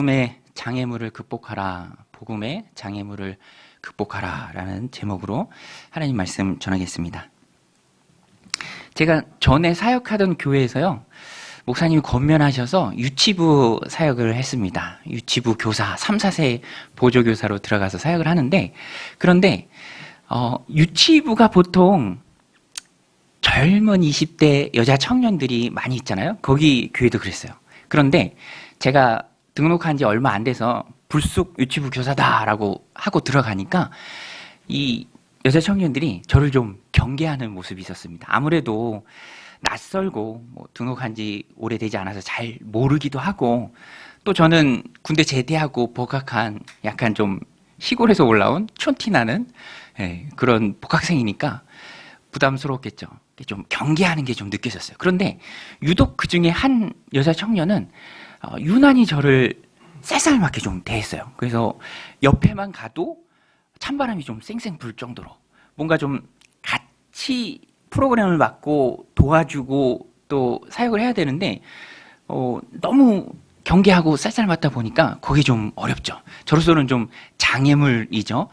복음의 장애물을 극복하라, 복음의 장애물을 극복하라 라는 제목으로 하나님 말씀 전하겠습니다. 제가 전에 사역하던 교회에서요, 목사님이 권면하셔서 유치부 사역을 했습니다. 유치부 교사, 3, 4세 보조교사로 들어가서 사역을 하는데, 그런데 유치부가 보통 젊은 20대 여자 청년들이 많이 있잖아요. 거기 교회도 그랬어요. 그런데 제가 등록한 지 얼마 안 돼서 불쑥 유치부 교사다라고 하고 들어가니까 이 여자 청년들이 저를 좀 경계하는 모습이 있었습니다. 아무래도 낯설고 등록한 지 오래되지 않아서 잘 모르기도 하고, 또 저는 군대 제대하고 복학한 약간 좀 시골에서 올라온 촌티나는 그런 복학생이니까 부담스러웠겠죠. 좀 경계하는 게 좀 느껴졌어요. 그런데 유독 그 중에 한 여자 청년은 유난히 저를 쌀쌀맞게 좀 대했어요. 그래서 옆에만 가도 찬바람이 좀 쌩쌩 불 정도로 뭔가 좀 같이 프로그램을 맡고 도와주고 또 사역을 해야 되는데 너무 경계하고 쌀쌀맞다 보니까 거기 좀 어렵죠. 저로서는 좀 장애물이죠.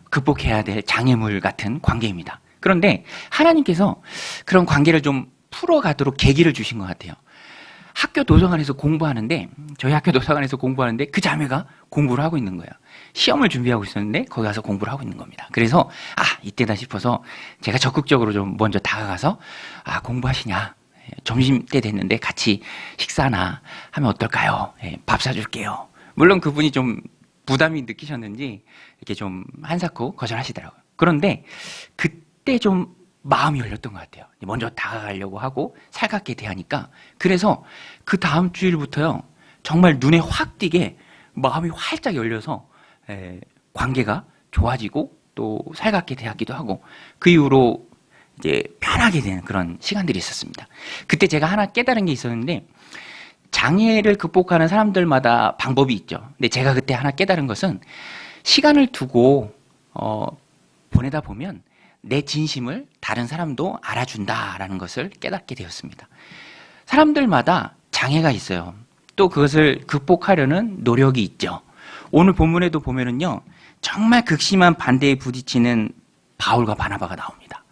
극복해야 될 장애물 같은 관계입니다. 그런데 하나님께서 그런 관계를 좀 풀어가도록 계기를 주신 것 같아요. 학교 도서관에서 공부하는데, 저희 학교 도서관에서 공부하는데 그 자매가 공부를 하고 있는 거예요. 시험을 준비하고 있었는데 거기 가서 공부를 하고 있는 겁니다. 그래서 이때다 싶어서 제가 적극적으로 좀 먼저 다가가서 공부하시냐, 점심때 됐는데 같이 식사나 하면 어떨까요? 밥 사줄게요. 물론 그분이 좀 부담이 느끼셨는지 이렇게 좀 한사코 거절하시더라고요. 그런데 그때 좀 마음이 열렸던 것 같아요. 먼저 다가가려고 하고 살갑게 대하니까. 그래서 그 다음 주일부터요, 정말 눈에 확 띄게 마음이 활짝 열려서 관계가 좋아지고 또 살갑게 대하기도 하고, 그 이후로 이제 편하게 되는 그런 시간들이 있었습니다. 그때 제가 하나 깨달은 게 있었는데, 장애를 극복하는 사람들마다 방법이 있죠. 근데 제가 그때 하나 깨달은 것은, 시간을 두고 보내다 보면 내 진심을 다른 사람도 알아준다라는 것을 깨닫게 되었습니다. 사람들마다 장애가 있어요. 또 그것을 극복하려는 노력이 있죠. 오늘 본문에도 보면은요, 정말 극심한 반대에 부딪히는 바울과 바나바가 나옵니다.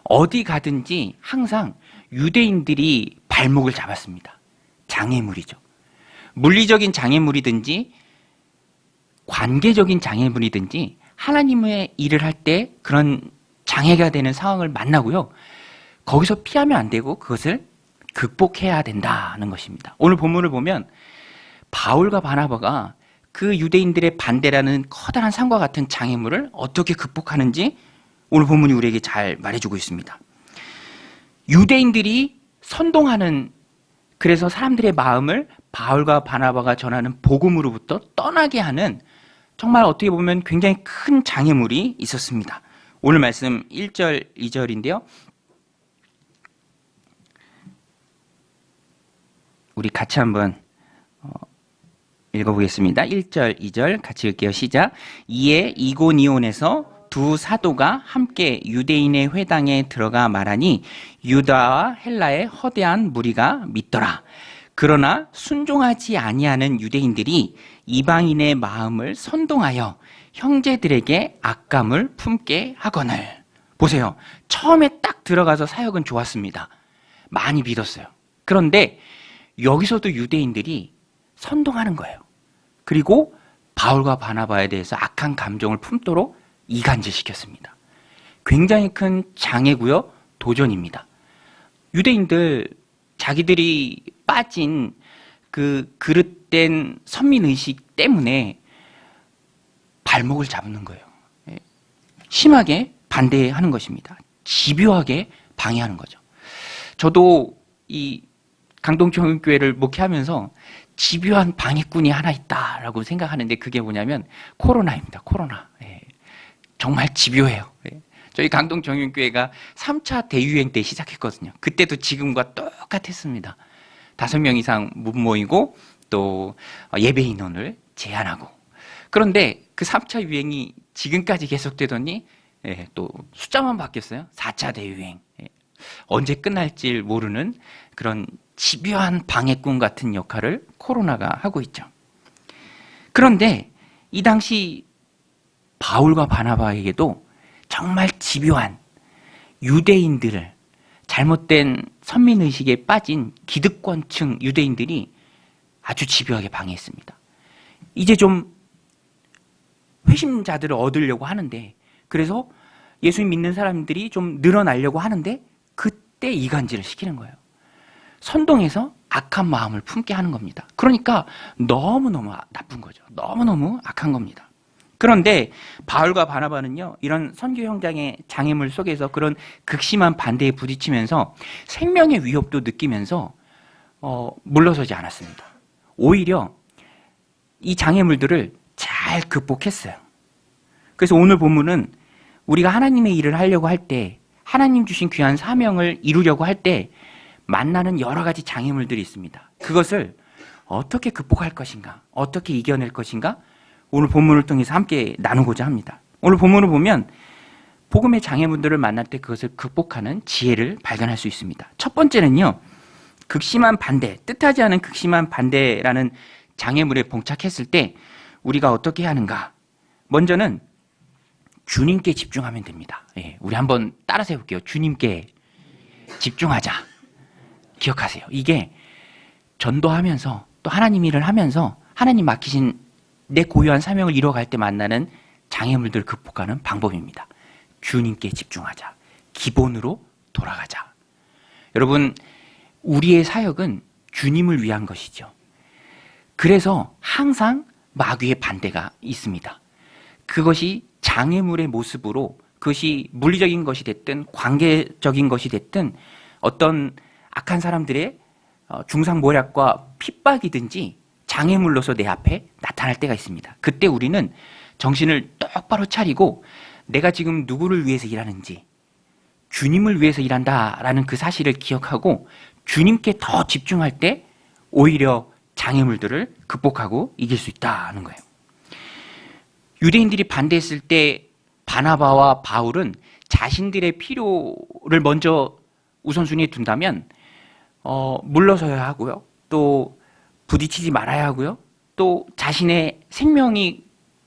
어디 가든지 항상 유대인들이 발목을 잡았습니다. 장애물이죠. 물리적인 장애물이든지 관계적인 장애물이든지 하나님의 일을 할 때 그런 장애가 되는 상황을 만나고요, 거기서 피하면 안 되고 그것을 극복해야 된다는 것입니다. 오늘 본문을 보면 바울과 바나바가 그 유대인들의 반대라는 커다란 산과 같은 장애물을 어떻게 극복하는지 오늘 본문이 우리에게 잘 말해주고 있습니다. 유대인들이 선동하는, 그래서 사람들의 마음을 바울과 바나바가 전하는 복음으로부터 떠나게 하는, 정말 어떻게 보면 굉장히 큰 장애물이 있었습니다. 오늘 말씀 1절, 2절인데요. 우리 같이 한번 읽어보겠습니다. 1절, 2절 같이 읽게요. 시작. 이에 이고니온에서 두 사도가 함께 유대인의 회당에 들어가 말하니 유다와 헬라의 허대한 무리가 믿더라. 그러나 순종하지 아니하는 유대인들이 이방인의 마음을 선동하여 형제들에게 악감을 품게 하거늘. 보세요. 처음에 딱 들어가서 사역은 좋았습니다. 많이 믿었어요. 그런데 여기서도 유대인들이 선동하는 거예요. 그리고 바울과 바나바에 대해서 악한 감정을 품도록 이간질시켰습니다. 굉장히 큰 장애고요, 도전입니다. 유대인들 자기들이 빠진 그 그릇된 선민의식 때문에 발목을 잡는 거예요. 심하게 반대하는 것입니다. 집요하게 방해하는 거죠. 저도 이 강동청교회를 목회하면서 집요한 방해꾼이 하나 있다라고 생각하는데, 그게 뭐냐면 코로나입니다. 코로나. 정말 집요해요. 저희 강동정윤교회가 3차 대유행 때 시작했거든요. 그때도 지금과 똑같았습니다. 5명 이상 못 모이고 또 예배 인원을 제한하고. 그런데 그 3차 유행이 지금까지 계속되더니 또 숫자만 바뀌었어요. 4차 대유행. 언제 끝날지 모르는 그런 집요한 방해꾼 같은 역할을 코로나가 하고 있죠. 그런데 이 당시 바울과 바나바에게도 정말 집요한 유대인들을, 잘못된 선민의식에 빠진 기득권층 유대인들이 아주 집요하게 방해했습니다. 이제 좀 회심자들을 얻으려고 하는데, 그래서 예수님 믿는 사람들이 좀 늘어나려고 하는데 그때 이간질을 시키는 거예요. 선동해서 악한 마음을 품게 하는 겁니다. 그러니까 너무너무 나쁜 거죠. 너무너무 악한 겁니다. 그런데 바울과 바나바는요, 이런 선교 현장의 장애물 속에서 그런 극심한 반대에 부딪히면서 생명의 위협도 느끼면서 물러서지 않았습니다. 오히려 이 장애물들을 잘 극복했어요. 그래서 오늘 본문은 우리가 하나님의 일을 하려고 할 때, 하나님 주신 귀한 사명을 이루려고 할 때 만나는 여러 가지 장애물들이 있습니다. 그것을 어떻게 극복할 것인가, 어떻게 이겨낼 것인가, 오늘 본문을 통해서 함께 나누고자 합니다. 오늘 본문을 보면 복음의 장애물들을 만날 때 그것을 극복하는 지혜를 발견할 수 있습니다. 첫 번째는요, 극심한 반대, 뜻하지 않은 극심한 반대라는 장애물에 봉착했을 때 우리가 어떻게 해야 하는가. 먼저는 주님께 집중하면 됩니다. 예, 우리 한번 따라서 해볼게요. 주님께 집중하자. 기억하세요. 이게 전도하면서 또 하나님 일을 하면서 하나님 맡기신 내 고유한 사명을 이뤄갈 때 만나는 장애물들을 극복하는 방법입니다. 주님께 집중하자. 기본으로 돌아가자. 여러분, 우리의 사역은 주님을 위한 것이죠. 그래서 항상 마귀의 반대가 있습니다. 그것이 장애물의 모습으로, 그것이 물리적인 것이 됐든 관계적인 것이 됐든 어떤 악한 사람들의 중상모략과 핍박이든지 장애물로서 내 앞에 나타날 때가 있습니다. 그때 우리는 정신을 똑바로 차리고 내가 지금 누구를 위해서 일하는지, 주님을 위해서 일한다라는 그 사실을 기억하고 주님께 더 집중할 때 오히려 장애물들을 극복하고 이길 수 있다는 거예요. 유대인들이 반대했을 때 바나바와 바울은 자신들의 필요를 먼저 우선순위에 둔다면 물러서야 하고요. 또 부딪히지 말아야 하고요. 또 자신의 생명이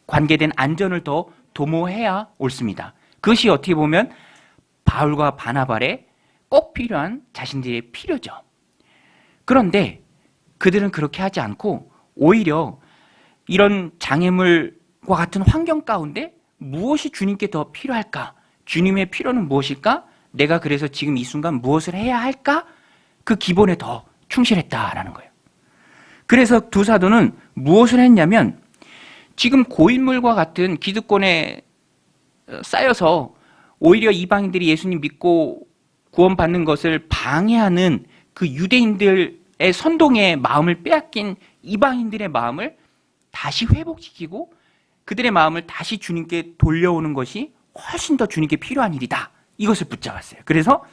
관계된 안전을 더 도모해야 옳습니다. 그것이 어떻게 보면 바울과 바나바의 꼭 필요한 자신들의 필요죠. 그런데 그들은 그렇게 하지 않고 오히려 이런 장애물과 같은 환경 가운데 무엇이 주님께 더 필요할까? 주님의 필요는 무엇일까? 내가 그래서 지금 이 순간 무엇을 해야 할까? 그 기본에 더 충실했다라는 거예요. 그래서 두 사도는 무엇을 했냐면 지금 고인물과 같은 기득권에 쌓여서 오히려 이방인들이 예수님 믿고 구원받는 것을 방해하는 그 유대인들의 선동의 마음을 빼앗긴 이방인들의 마음을 다시 회복시키고 그들의 마음을 다시 주님께 돌려오는 것이 훨씬 더 주님께 필요한 일이다. 이것을 붙잡았어요. 그래서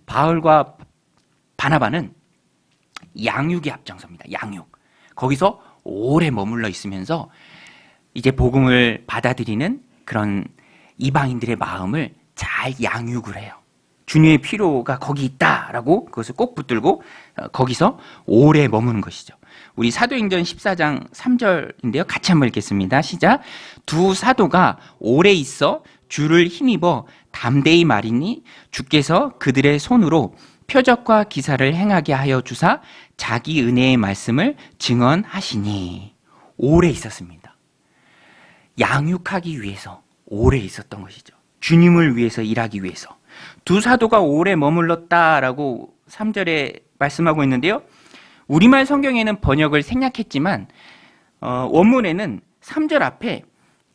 바울과 바나바는 양육에 앞장섭니다. 양육. 거기서 오래 머물러 있으면서 이제 복음을 받아들이는 그런 이방인들의 마음을 잘 양육을 해요. 주님의 필요가 거기 있다라고 그것을 꼭 붙들고 거기서 오래 머무는 것이죠. 우리 사도행전 14장 3절인데요. 같이 한번 읽겠습니다. 시작. 두 사도가 오래 있어 주를 힘입어 담대히 말이니 주께서 그들의 손으로 표적과 기사를 행하게 하여 주사 자기 은혜의 말씀을 증언하시니. 오래 있었습니다. 양육하기 위해서 오래 있었던 것이죠. 주님을 위해서 일하기 위해서. 두 사도가 오래 머물렀다라고 3절에 말씀하고 있는데요. 우리말 성경에는 번역을 생략했지만 원문에는 3절 앞에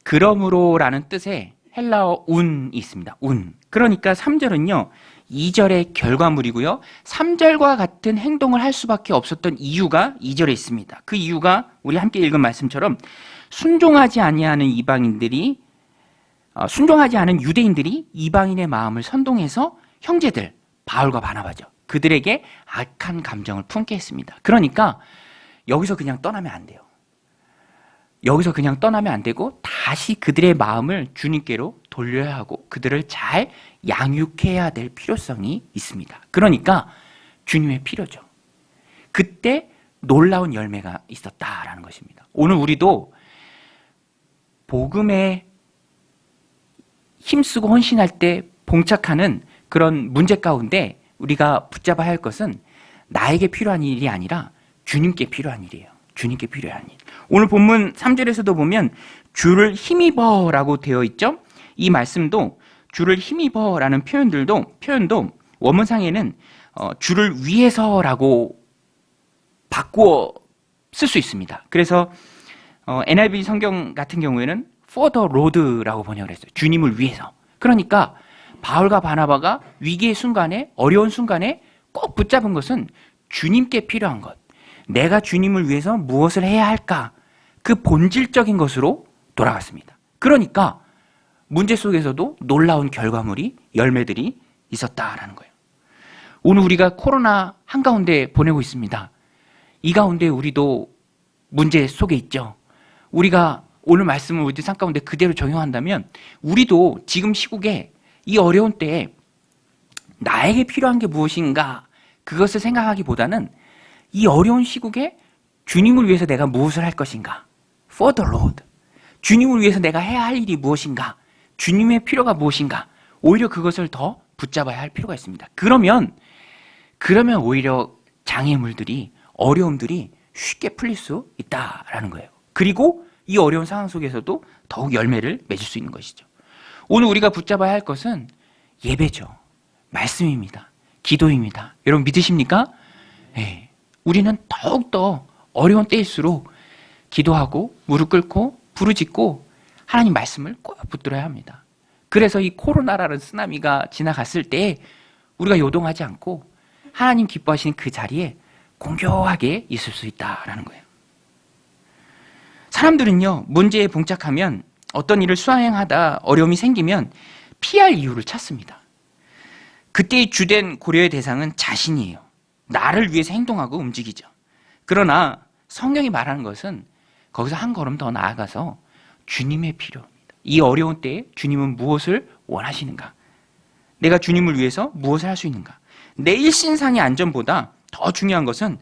그러므로라는 뜻의 헬라어 운이 있습니다. 운. 그러니까 3절은요. 2절의 결과물이고요. 3절과 같은 행동을 할 수밖에 없었던 이유가 2절에 있습니다. 그 이유가 우리 함께 읽은 말씀처럼 순종하지 아니하는 유대인들이 이방인의 마음을 선동해서 형제들 바울과 바나바죠. 그들에게 악한 감정을 품게 했습니다. 그러니까 여기서 그냥 떠나면 안 돼요. 여기서 그냥 떠나면 안 되고 다시 그들의 마음을 주님께로 돌려야 하고 그들을 잘 양육해야 될 필요성이 있습니다. 그러니까 주님의 필요죠. 그때 놀라운 열매가 있었다라는 것입니다. 오늘 우리도 복음에 힘쓰고 헌신할 때 봉착하는 그런 문제 가운데 우리가 붙잡아야 할 것은 나에게 필요한 일이 아니라 주님께 필요한 일이에요. 주님께 필요한 일. 오늘 본문 3절에서도 보면 주를 힘입어라고 되어 있죠. 이 말씀도 주를 힘입어라는 표현도 원문상에는 주를 위해서라고 바꾸어 쓸 수 있습니다. 그래서 NIV 성경 같은 경우에는 for the Lord라고 번역을 했어요. 주님을 위해서. 그러니까 바울과 바나바가 위기의 순간에, 어려운 순간에 꼭 붙잡은 것은 주님께 필요한 것. 내가 주님을 위해서 무엇을 해야 할까? 그 본질적인 것으로 돌아갔습니다. 그러니까 문제 속에서도 놀라운 결과물이, 열매들이 있었다라는 거예요. 오늘 우리가 코로나 한가운데 보내고 있습니다. 이 가운데 우리도 문제 속에 있죠. 우리가 오늘 말씀을 우리 삶 가운데 그대로 적용한다면 우리도 지금 시국에 이 어려운 때에 나에게 필요한 게 무엇인가 그것을 생각하기보다는 이 어려운 시국에 주님을 위해서 내가 무엇을 할 것인가, for the Lord, 주님을 위해서 내가 해야 할 일이 무엇인가, 주님의 필요가 무엇인가, 오히려 그것을 더 붙잡아야 할 필요가 있습니다. 그러면 오히려 장애물들이, 어려움들이 쉽게 풀릴 수 있다라는 거예요. 그리고 이 어려운 상황 속에서도 더욱 열매를 맺을 수 있는 것이죠. 오늘 우리가 붙잡아야 할 것은 예배죠. 말씀입니다. 기도입니다. 여러분 믿으십니까? 네. 우리는 더욱더 어려운 때일수록 기도하고 무릎 꿇고 부르짖고 하나님 말씀을 꼭 붙들어야 합니다. 그래서 이 코로나라는 쓰나미가 지나갔을 때 우리가 요동하지 않고 하나님 기뻐하시는 그 자리에 공교하게 있을 수 있다라는 거예요. 사람들은요, 문제에 봉착하면 어떤 일을 수행하다 어려움이 생기면 피할 이유를 찾습니다. 그때의 주된 고려의 대상은 자신이에요. 나를 위해서 행동하고 움직이죠. 그러나 성경이 말하는 것은 거기서 한 걸음 더 나아가서 주님의 필요입니다. 이 어려운 때에 주님은 무엇을 원하시는가? 내가 주님을 위해서 무엇을 할 수 있는가? 내 일신상의 안전보다 더 중요한 것은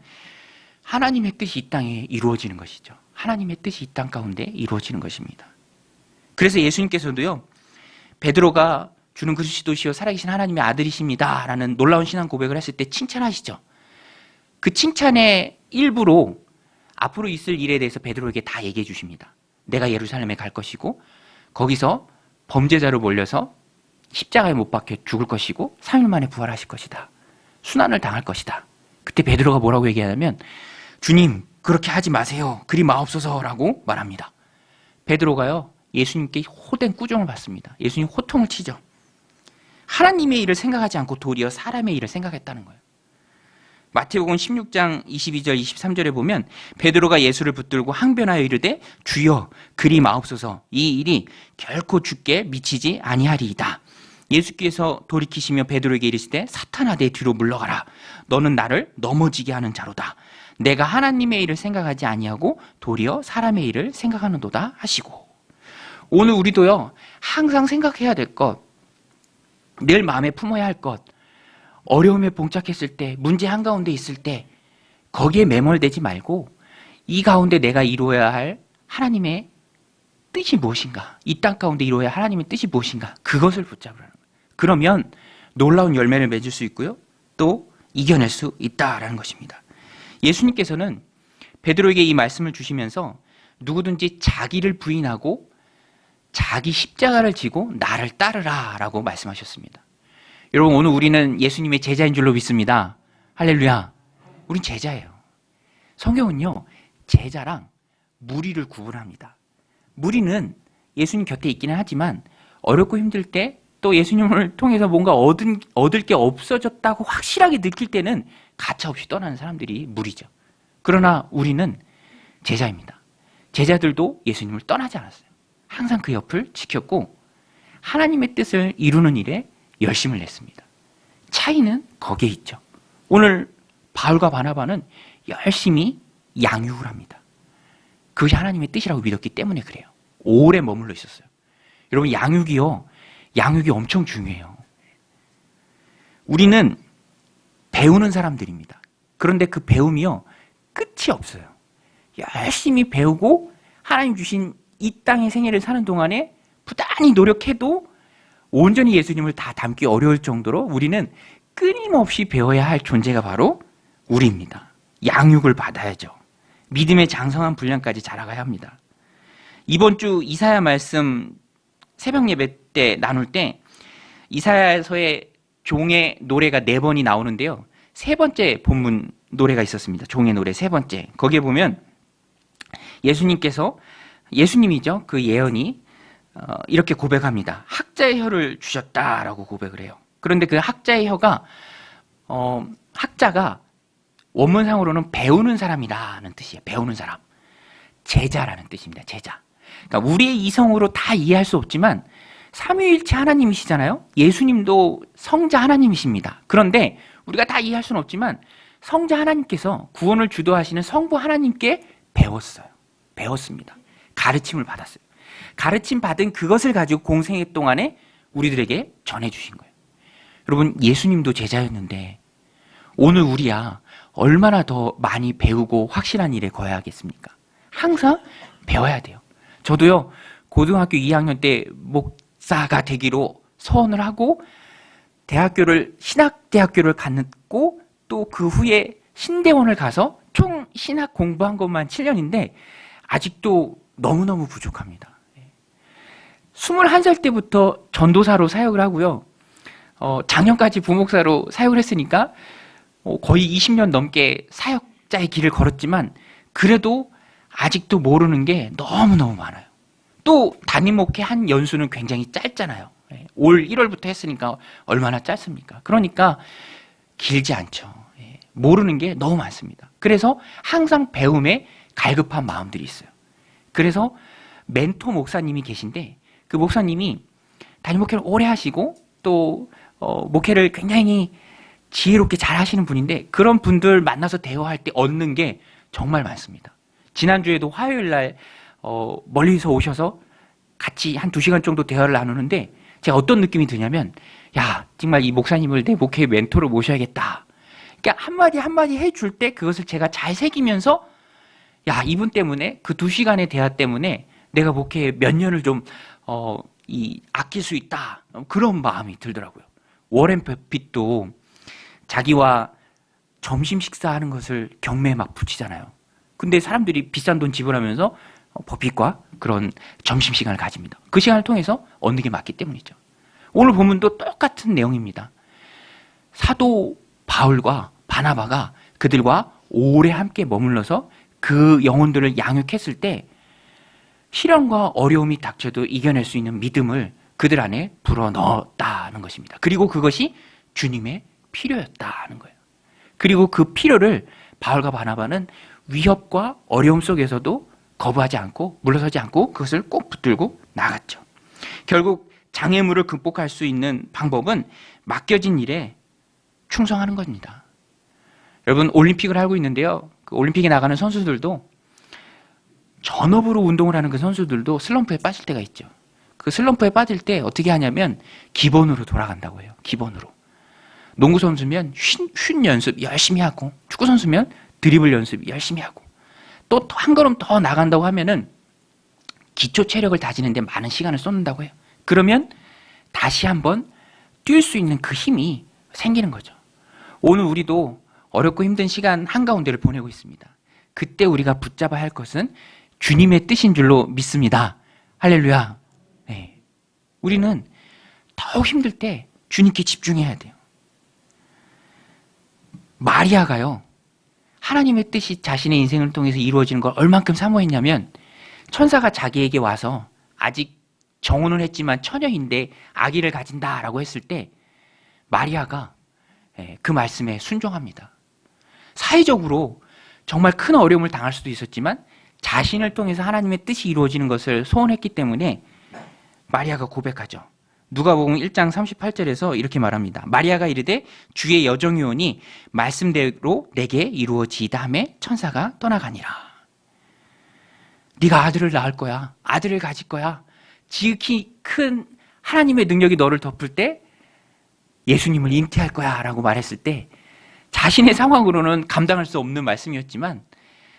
하나님의 뜻이 이 땅에 이루어지는 것이죠. 하나님의 뜻이 이 땅 가운데 이루어지는 것입니다. 그래서 예수님께서도요, 베드로가 주는 그리스도시요 살아계신 하나님의 아들이십니다 라는 놀라운 신앙 고백을 했을 때 칭찬하시죠. 그 칭찬의 일부로 앞으로 있을 일에 대해서 베드로에게 다 얘기해 주십니다. 내가 예루살렘에 갈 것이고 거기서 범죄자로 몰려서 십자가에 못 박혀 죽을 것이고 3일 만에 부활하실 것이다. 순환을 당할 것이다. 그때 베드로가 뭐라고 얘기하냐면 주님 그렇게 하지 마세요. 그리 마옵소서라고 말합니다. 베드로가요 예수님께 호된 꾸중을 받습니다. 예수님 호통을 치죠. 하나님의 일을 생각하지 않고 도리어 사람의 일을 생각했다는 거예요. 마태복음 16장 22절 23절에 보면 베드로가 예수를 붙들고 항변하여 이르되 주여 그리 마옵소서 이 일이 결코 주께 미치지 아니하리이다. 예수께서 돌이키시며 베드로에게 이르시되 사탄아 내 뒤로 물러가라. 너는 나를 넘어지게 하는 자로다. 내가 하나님의 일을 생각하지 아니하고 도리어 사람의 일을 생각하는도다 하시고. 오늘 우리도요 항상 생각해야 될 것, 늘 마음에 품어야 할 것, 어려움에 봉착했을 때, 문제 한가운데 있을 때 거기에 매몰되지 말고 이 가운데 내가 이루어야 할 하나님의 뜻이 무엇인가, 이 땅 가운데 이루어야 할 하나님의 뜻이 무엇인가, 그것을 붙잡으라는 거예요. 그러면 놀라운 열매를 맺을 수 있고요, 또 이겨낼 수 있다라는 것입니다. 예수님께서는 베드로에게 이 말씀을 주시면서 누구든지 자기를 부인하고 자기 십자가를 지고 나를 따르라 라고 말씀하셨습니다. 여러분 오늘 우리는 예수님의 제자인 줄로 믿습니다. 할렐루야. 우린 제자예요. 성경은요 제자랑 무리를 구분합니다. 무리는 예수님 곁에 있기는 하지만 어렵고 힘들 때 또 예수님을 통해서 뭔가 얻을 게 없어졌다고 확실하게 느낄 때는 가차없이 떠나는 사람들이 무리죠. 그러나 우리는 제자입니다. 제자들도 예수님을 떠나지 않았어요. 항상 그 옆을 지켰고 하나님의 뜻을 이루는 일에 열심을 냈습니다. 차이는 거기에 있죠. 오늘 바울과 바나바는 열심히 양육을 합니다. 그것이 하나님의 뜻이라고 믿었기 때문에 그래요. 오래 머물러 있었어요. 여러분 양육이 엄청 중요해요. 우리는 배우는 사람들입니다. 그런데 그 배움이요 끝이 없어요. 열심히 배우고 하나님 주신 이 땅의 생애를 사는 동안에 부단히 노력해도 온전히 예수님을 다 담기 어려울 정도로 우리는 끊임없이 배워야 할 존재가 바로 우리입니다. 양육을 받아야죠. 믿음의 장성한 분량까지 자라가야 합니다. 이번 주 이사야 말씀 새벽 예배 때 나눌 때 이사야서의 종의 노래가 4번이 나오는데요. 세 번째 본문 노래가 있었습니다. 종의 노래 세 번째. 거기에 보면 예수님이죠. 그 예언이 이렇게 고백합니다. 학자의 혀를 주셨다라고 고백을 해요. 그런데 그 학자의 혀가 학자가 원문상으로는 배우는 사람이라는 뜻이에요. 배우는 사람. 제자라는 뜻입니다. 제자. 그러니까 우리의 이성으로 다 이해할 수 없지만 삼위일체 하나님이시잖아요. 예수님도 성자 하나님이십니다. 그런데 우리가 다 이해할 수는 없지만 성자 하나님께서 구원을 주도하시는 성부 하나님께 배웠습니다. 가르침을 받았어요. 가르침 받은 그것을 가지고 공생애 동안에 우리들에게 전해주신 거예요. 여러분, 예수님도 제자였는데 오늘 우리야 얼마나 더 많이 배우고 확실한 일에 거해야겠습니까? 항상 배워야 돼요. 저도요, 고등학교 2학년 때 목사가 되기로 소원을 하고 신학대학교를 갔고 또 그 후에 신대원을 가서 총 신학 공부한 것만 7년인데 아직도 너무너무 부족합니다. 21살 때부터 전도사로 사역을 하고요. 작년까지 부목사로 사역을 했으니까 거의 20년 넘게 사역자의 길을 걸었지만 그래도 아직도 모르는 게 너무너무 많아요. 또 담임 목회 한 연수는 굉장히 짧잖아요. 올 1월부터 했으니까 얼마나 짧습니까? 그러니까 길지 않죠. 모르는 게 너무 많습니다. 그래서 항상 배움에 갈급한 마음들이 있어요. 그래서 멘토 목사님이 계신데 그 목사님이 담임 목회를 오래 하시고 또 목회를 굉장히 지혜롭게 잘 하시는 분인데 그런 분들 만나서 대화할 때 얻는 게 정말 많습니다. 지난주에도 화요일 날 멀리서 오셔서 같이 한 2시간 정도 대화를 나누는데 제가 어떤 느낌이 드냐면 야, 정말 이 목사님을 내 목회의 멘토로 모셔야겠다. 그러니까 한마디 해줄 때 그것을 제가 잘 새기면서 야, 이분 때문에 그 2시간의 대화 때문에 내가 목회에 몇 년을 좀 아낄 수 있다. 그런 마음이 들더라고요. 워렌 버핏도 자기와 점심 식사하는 것을 경매에 막 붙이잖아요. 근데 사람들이 비싼 돈 지불하면서 버핏과 그런 점심시간을 가집니다. 그 시간을 통해서 얻는 게 맞기 때문이죠. 오늘 본문도 똑같은 내용입니다. 사도 바울과 바나바가 그들과 오래 함께 머물러서 그 영혼들을 양육했을 때 시련과 어려움이 닥쳐도 이겨낼 수 있는 믿음을 그들 안에 불어넣었다는 것입니다. 그리고 그것이 주님의 필요였다는 거예요. 그리고 그 필요를 바울과 바나바는 위협과 어려움 속에서도 거부하지 않고 물러서지 않고 그것을 꼭 붙들고 나갔죠. 결국 장애물을 극복할 수 있는 방법은 맡겨진 일에 충성하는 겁니다. 여러분, 올림픽을 하고 있는데요. 그 올림픽에 나가는 선수들도 전업으로 운동을 하는 그 선수들도 슬럼프에 빠질 때가 있죠. 그 슬럼프에 빠질 때 어떻게 하냐면 기본으로 돌아간다고 해요. 기본으로. 농구 선수면 슛 연습 열심히 하고 축구 선수면 드리블 연습 열심히 하고 또 한 걸음 더 나간다고 하면은 기초 체력을 다지는데 많은 시간을 쏟는다고 해요. 그러면 다시 한번 뛸 수 있는 그 힘이 생기는 거죠. 오늘 우리도 어렵고 힘든 시간 한가운데를 보내고 있습니다. 그때 우리가 붙잡아야 할 것은 주님의 뜻인 줄로 믿습니다. 할렐루야. 네. 우리는 더욱 힘들 때 주님께 집중해야 돼요. 마리아가요, 하나님의 뜻이 자신의 인생을 통해서 이루어지는 걸 얼만큼 사모했냐면 천사가 자기에게 와서 아직 정혼은 했지만 처녀인데 아기를 가진다라고 했을 때 마리아가 그 말씀에 순종합니다. 사회적으로 정말 큰 어려움을 당할 수도 있었지만 자신을 통해서 하나님의 뜻이 이루어지는 것을 소원했기 때문에 마리아가 고백하죠. 누가복음 1장 38절에서 이렇게 말합니다. 마리아가 이르되 주의 여정이 오니 말씀대로 내게 이루어지이다 하매 천사가 떠나가니라. 네가 아들을 낳을 거야. 아들을 가질 거야. 지극히 큰 하나님의 능력이 너를 덮을 때 예수님을 잉태할 거야 라고 말했을 때 자신의 상황으로는 감당할 수 없는 말씀이었지만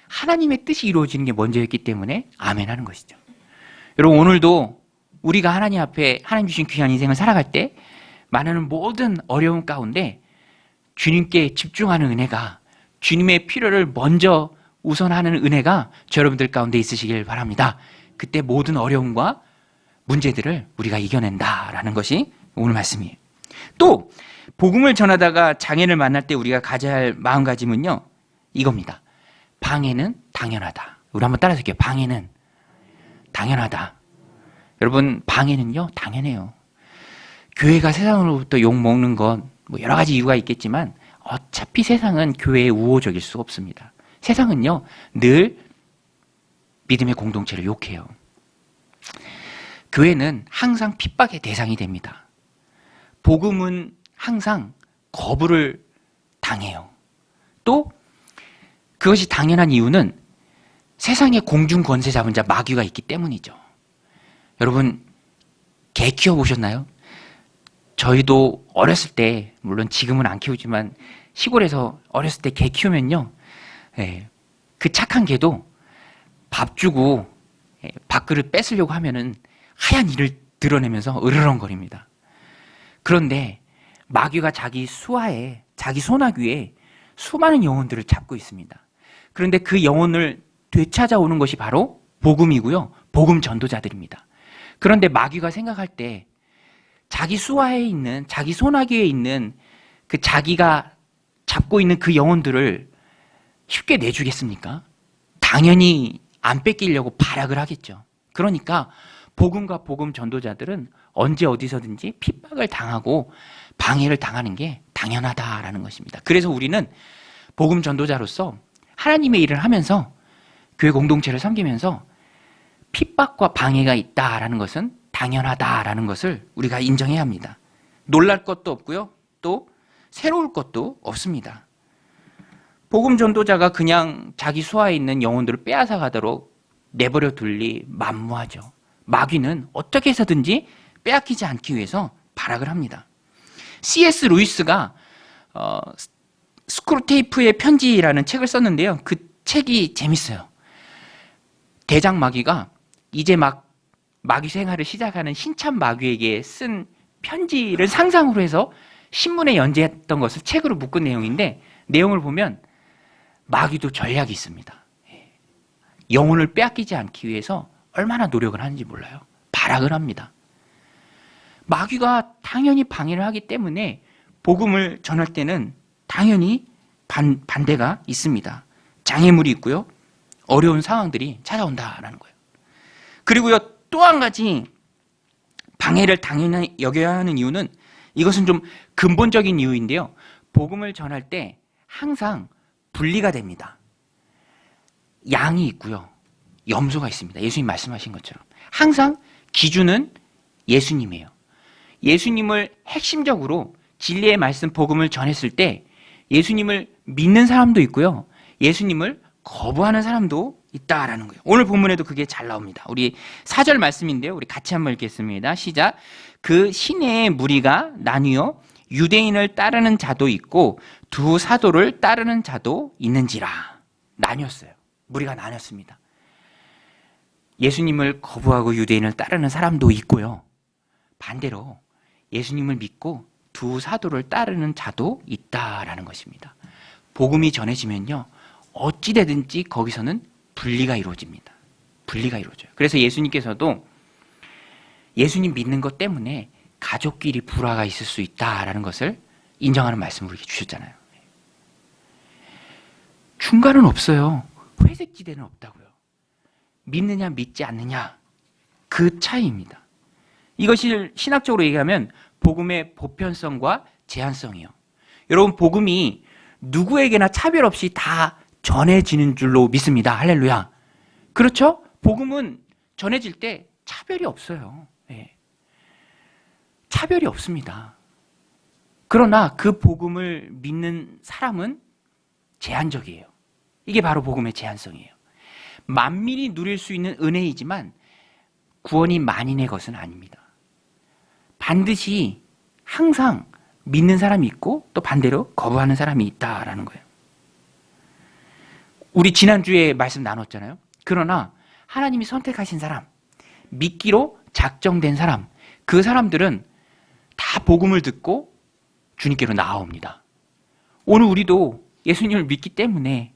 하나님의 뜻이 이루어지는 게 먼저였기 때문에 아멘 하는 것이죠. 여러분, 오늘도 우리가 하나님 앞에 하나님 주신 귀한 인생을 살아갈 때 많은 모든 어려움 가운데 주님께 집중하는 은혜가, 주님의 필요를 먼저 우선하는 은혜가 여러분들 가운데 있으시길 바랍니다. 그때 모든 어려움과 문제들을 우리가 이겨낸다라는 것이 오늘 말씀이에요. 또 복음을 전하다가 장애를 만날 때 우리가 가져야 할 마음가짐은요, 이겁니다. 방해는 당연하다. 우리 한번 따라서 할게요. 방해는 당연하다. 여러분, 방해는요 당연해요. 교회가 세상으로부터 욕먹는 건 뭐 여러 가지 이유가 있겠지만 어차피 세상은 교회에 우호적일 수 없습니다. 세상은요 늘 믿음의 공동체를 욕해요. 교회는 항상 핍박의 대상이 됩니다. 복음은 항상 거부를 당해요. 또 그것이 당연한 이유는 세상에 공중 권세 잡은 자 마귀가 있기 때문이죠. 여러분, 개 키워보셨나요? 저희도 어렸을 때, 물론 지금은 안 키우지만 시골에서 어렸을 때 개 키우면요, 그 착한 개도 밥 주고 밥그릇 뺏으려고 하면은 하얀 이를 드러내면서 으르렁거립니다. 그런데 마귀가 자기 수하에, 자기 소나귀에 수많은 영혼들을 잡고 있습니다. 그런데 그 영혼을 되찾아오는 것이 바로 복음이고요, 복음 전도자들입니다. 그런데 마귀가 생각할 때 자기 수하에 있는, 자기 소나귀에 있는 그 자기가 잡고 있는 그 영혼들을 쉽게 내주겠습니까? 당연히 안 뺏기려고 발악을 하겠죠. 그러니까 복음과 복음 전도자들은 언제 어디서든지 핍박을 당하고 방해를 당하는 게 당연하다라는 것입니다. 그래서 우리는 복음 전도자로서 하나님의 일을 하면서 교회 공동체를 섬기면서 핍박과 방해가 있다라는 것은 당연하다라는 것을 우리가 인정해야 합니다. 놀랄 것도 없고요, 또 새로울 것도 없습니다. 복음 전도자가 그냥 자기 수하에 있는 영혼들을 빼앗아 가도록 내버려 둘 리 만무하죠. 마귀는 어떻게 해서든지 빼앗기지 않기 위해서 발악을 합니다. C.S. 루이스가 스크루테이프의 편지라는 책을 썼는데요, 그 책이 재밌어요. 대장 마귀가 이제 막 마귀 생활을 시작하는 신참 마귀에게 쓴 편지를 상상으로 해서 신문에 연재했던 것을 책으로 묶은 내용인데, 내용을 보면 마귀도 전략이 있습니다. 영혼을 빼앗기지 않기 위해서 얼마나 노력을 하는지 몰라요. 발악을 합니다. 마귀가 당연히 방해를 하기 때문에 복음을 전할 때는 당연히 반대가 있습니다. 장애물이 있고요, 어려운 상황들이 찾아온다라는 거예요. 그리고요, 또 한 가지 방해를 당연히 여겨야 하는 이유는, 이것은 좀 근본적인 이유인데요, 복음을 전할 때 항상 분리가 됩니다. 양이 있고요, 염소가 있습니다. 예수님 말씀하신 것처럼 항상 기준은 예수님이에요. 예수님을 핵심적으로 진리의 말씀 복음을 전했을 때 예수님을 믿는 사람도 있고요, 예수님을 거부하는 사람도 있다라는 거예요. 오늘 본문에도 그게 잘 나옵니다. 우리 4절 말씀인데요, 우리 같이 한번 읽겠습니다. 시작. 그 시내의 무리가 나뉘어 유대인을 따르는 자도 있고 두 사도를 따르는 자도 있는지라. 나뉘었어요. 무리가 나뉘었습니다. 예수님을 거부하고 유대인을 따르는 사람도 있고요, 반대로 예수님을 믿고 두 사도를 따르는 자도 있다라는 것입니다. 복음이 전해지면요, 어찌되든지 거기서는 분리가 이루어집니다. 분리가 이루어져요. 그래서 예수님께서도 예수님 믿는 것 때문에 가족끼리 불화가 있을 수 있다라는 것을 인정하는 말씀을 우리에게 주셨잖아요. 중간은 없어요. 회색지대는 없다고요. 믿느냐 믿지 않느냐, 그 차이입니다. 이것이 신학적으로 얘기하면 복음의 보편성과 제한성이요. 여러분, 복음이 누구에게나 차별 없이 다 전해지는 줄로 믿습니다. 할렐루야. 그렇죠? 복음은 전해질 때 차별이 없어요. 네. 차별이 없습니다. 그러나 그 복음을 믿는 사람은 제한적이에요. 이게 바로 복음의 제한성이에요. 만민이 누릴 수 있는 은혜이지만 구원이 만인의 것은 아닙니다. 반드시 항상 믿는 사람이 있고 또 반대로 거부하는 사람이 있다라는 거예요. 우리 지난주에 말씀 나눴잖아요. 그러나 하나님이 선택하신 사람, 믿기로 작정된 사람, 그 사람들은 다 복음을 듣고 주님께로 나아옵니다. 오늘 우리도 예수님을 믿기 때문에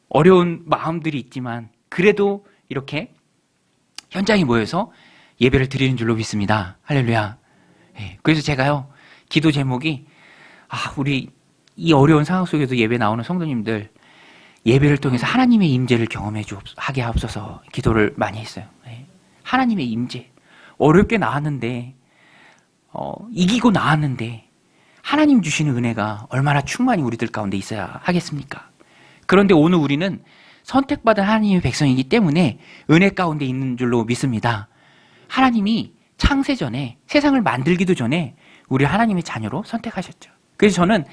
어려운 마음들이 있지만 그래도 이렇게 현장에 모여서 예배를 드리는 줄로 믿습니다. 할렐루야. 그래서 제가요, 기도 제목이 우리 이 어려운 상황 속에도 예배 나오는 성도님들 예배를 통해서 하나님의 임재를 경험하게 하옵소서 기도를 많이 했어요. 하나님의 임재. 어렵게 나왔는데 이기고 나왔는데 하나님 주시는 은혜가 얼마나 충만히 우리들 가운데 있어야 하겠습니까? 그런데 오늘 우리는 선택받은 하나님의 백성이기 때문에 은혜 가운데 있는 줄로 믿습니다. 하나님이 창세 전에, 세상을 만들기도 전에 우리 하나님의 자녀로 선택하셨죠. 그래서 저는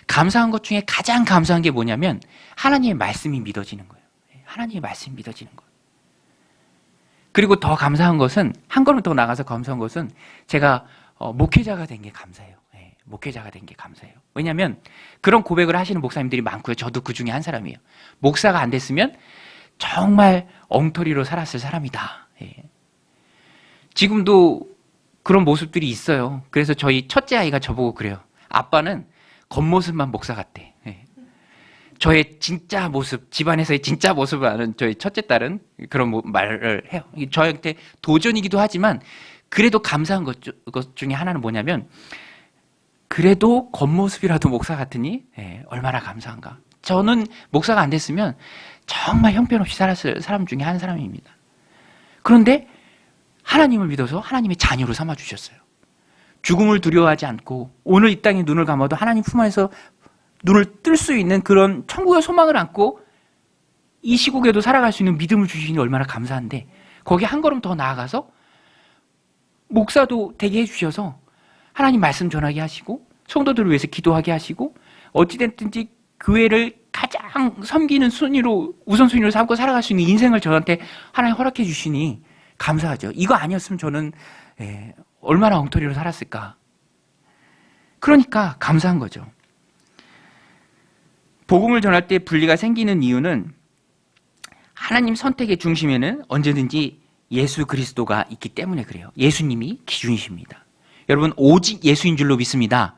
감사한 것 중에 가장 감사한 게 뭐냐면 하나님의 말씀이 믿어지는 거예요. 하나님의 말씀이 믿어지는 거예요. 그리고 더 감사한 것은, 한 걸음 더 나가서 감사한 것은 제가 목회자가 된 게 감사해요. 목회자가 된 게 감사해요. 왜냐하면 그런 고백을 하시는 목사님들이 많고요. 저도 그 중에 한 사람이에요. 목사가 안 됐으면 정말 엉터리로 살았을 사람이다. 지금도 그런 모습들이 있어요. 그래서 저희 첫째 아이가 저보고 그래요. 아빠는 겉모습만 목사 같대. 저의 진짜 모습, 집안에서의 진짜 모습을 아는 저희 첫째 딸은 그런 말을 해요. 저한테 도전이기도 하지만 그래도 감사한 것 중에 하나는 뭐냐면 그래도 겉모습이라도 목사 같으니 얼마나 감사한가. 저는 목사가 안 됐으면 정말 형편없이 살았을 사람 중에 한 사람입니다. 그런데 하나님을 믿어서 하나님의 자녀로 삼아주셨어요. 죽음을 두려워하지 않고 오늘 이 땅에 눈을 감아도 하나님 품 안에서 눈을 뜰 수 있는 그런 천국의 소망을 안고 이 시국에도 살아갈 수 있는 믿음을 주시니 얼마나 감사한데 거기에 한 걸음 더 나아가서 목사도 되게 해주셔서 하나님 말씀 전하게 하시고 성도들을 위해서 기도하게 하시고 어찌됐든지 교회를 가장 섬기는 순위로 우선순위로 삼고 살아갈 수 있는 인생을 저한테 하나님 허락해 주시니 감사하죠. 이거 아니었으면 저는 얼마나 엉터리로 살았을까. 그러니까 감사한 거죠. 복음을 전할 때 분리가 생기는 이유는 하나님 선택의 중심에는 언제든지 예수 그리스도가 있기 때문에 그래요. 예수님이 기준이십니다. 여러분 오직 예수인 줄로 믿습니다.